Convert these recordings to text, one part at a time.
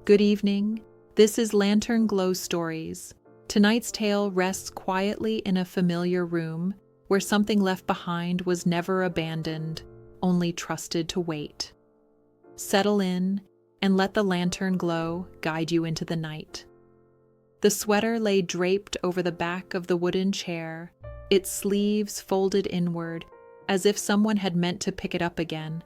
Good evening. This is Lantern Glow Stories. Tonight's tale rests quietly in a familiar room where something left behind was never abandoned, only trusted to wait. Settle in and let the lantern glow guide you into the night. The sweater lay draped over the back of the wooden chair, its sleeves folded inward, as if someone had meant to pick it up again.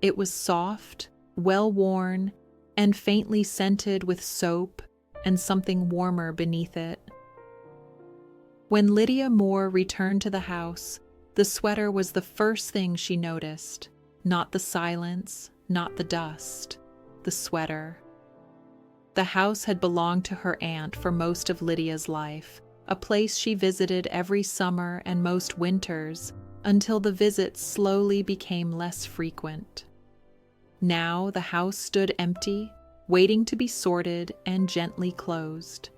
It was soft, well-worn, and faintly scented with soap and something warmer beneath it. When Lydia Moore returned to the house, the sweater was the first thing she noticed. Not the silence, not the dust, the sweater. The house had belonged to her aunt for most of Lydia's life, a place she visited every summer and most winters, until the visits slowly became less frequent. Now the house stood empty, waiting to be sorted and gently closed.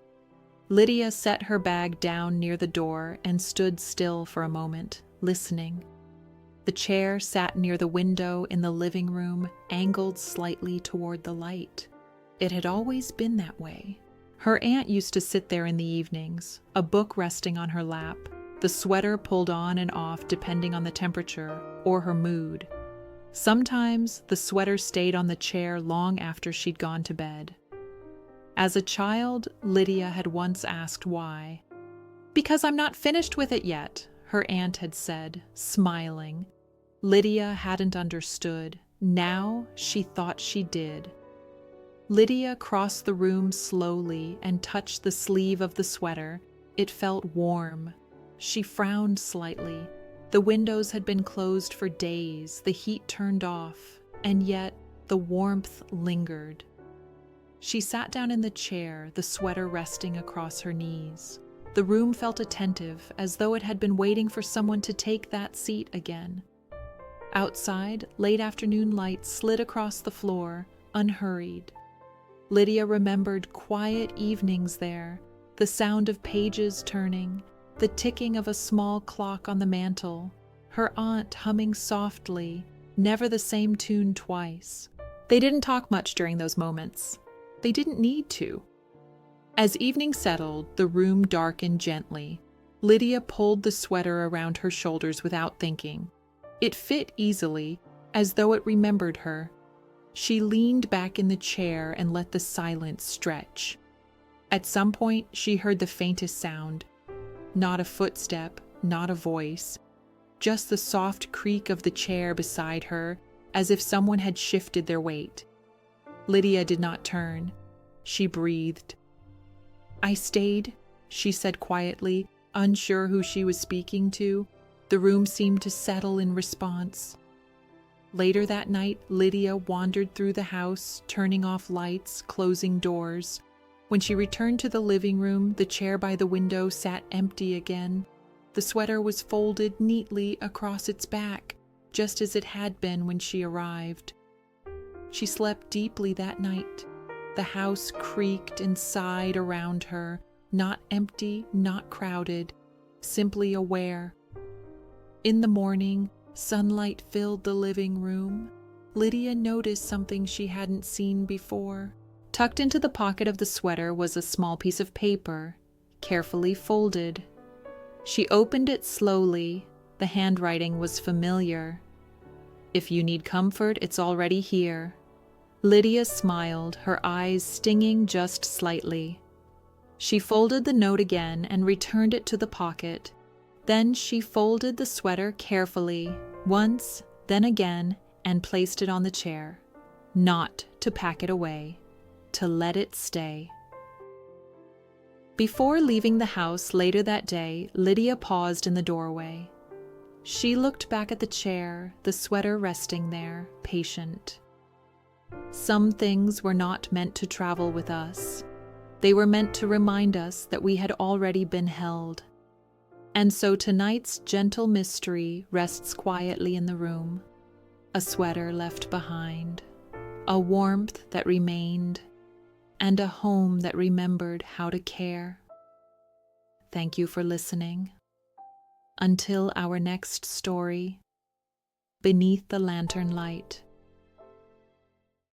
Lydia set her bag down near the door and stood still for a moment, listening. The chair sat near the window in the living room, angled slightly toward the light. It had always been that way. Her aunt used to sit there in the evenings, a book resting on her lap, the sweater pulled on and off depending on the temperature or her mood. Sometimes the sweater stayed on the chair long after she'd gone to bed. As a child, Lydia had once asked why. "Because I'm not finished with it yet," her aunt had said, smiling. Lydia hadn't understood. Now she thought she did. Lydia crossed the room slowly and touched the sleeve of the sweater. It felt warm. She frowned slightly. The windows had been closed for days, the heat turned off, and yet the warmth lingered. She sat down in the chair, the sweater resting across her knees. The room felt attentive, as though it had been waiting for someone to take that seat again. Outside, late afternoon light slid across the floor, unhurried. Lydia remembered quiet evenings there, the sound of pages turning, the ticking of a small clock on the mantel, her aunt humming softly, never the same tune twice. They didn't talk much during those moments. They didn't need to. As evening settled, the room darkened gently. Lydia pulled the sweater around her shoulders without thinking. It fit easily, as though it remembered her. She leaned back in the chair and let the silence stretch. At some point, she heard the faintest sound. Not a footstep, not a voice, just the soft creak of the chair beside her, as if someone had shifted their weight. Lydia did not turn. She breathed. "I stayed," she said quietly, unsure who she was speaking to. The room seemed to settle in response. Later that night, Lydia wandered through the house, turning off lights, closing doors. When she returned to the living room, the chair by the window sat empty again. The sweater was folded neatly across its back, just as it had been when she arrived. She slept deeply that night. The house creaked and sighed around her, not empty, not crowded, simply aware. In the morning, sunlight filled the living room. Lydia noticed something she hadn't seen before. Tucked into the pocket of the sweater was a small piece of paper, carefully folded. She opened it slowly. The handwriting was familiar. "If you need comfort, it's already here." Lydia smiled, her eyes stinging just slightly. She folded the note again and returned it to the pocket. Then she folded the sweater carefully, once, then again, and placed it on the chair. Not to pack it away, to let it stay. Before leaving the house later that day, Lydia paused in the doorway. She looked back at the chair, the sweater resting there, patient. Some things were not meant to travel with us. They were meant to remind us that we had already been held. And so tonight's gentle mystery rests quietly in the room. A sweater left behind, a warmth that remained, and a home that remembered how to care. Thank you for listening. Until our next story, Beneath the Lantern Light.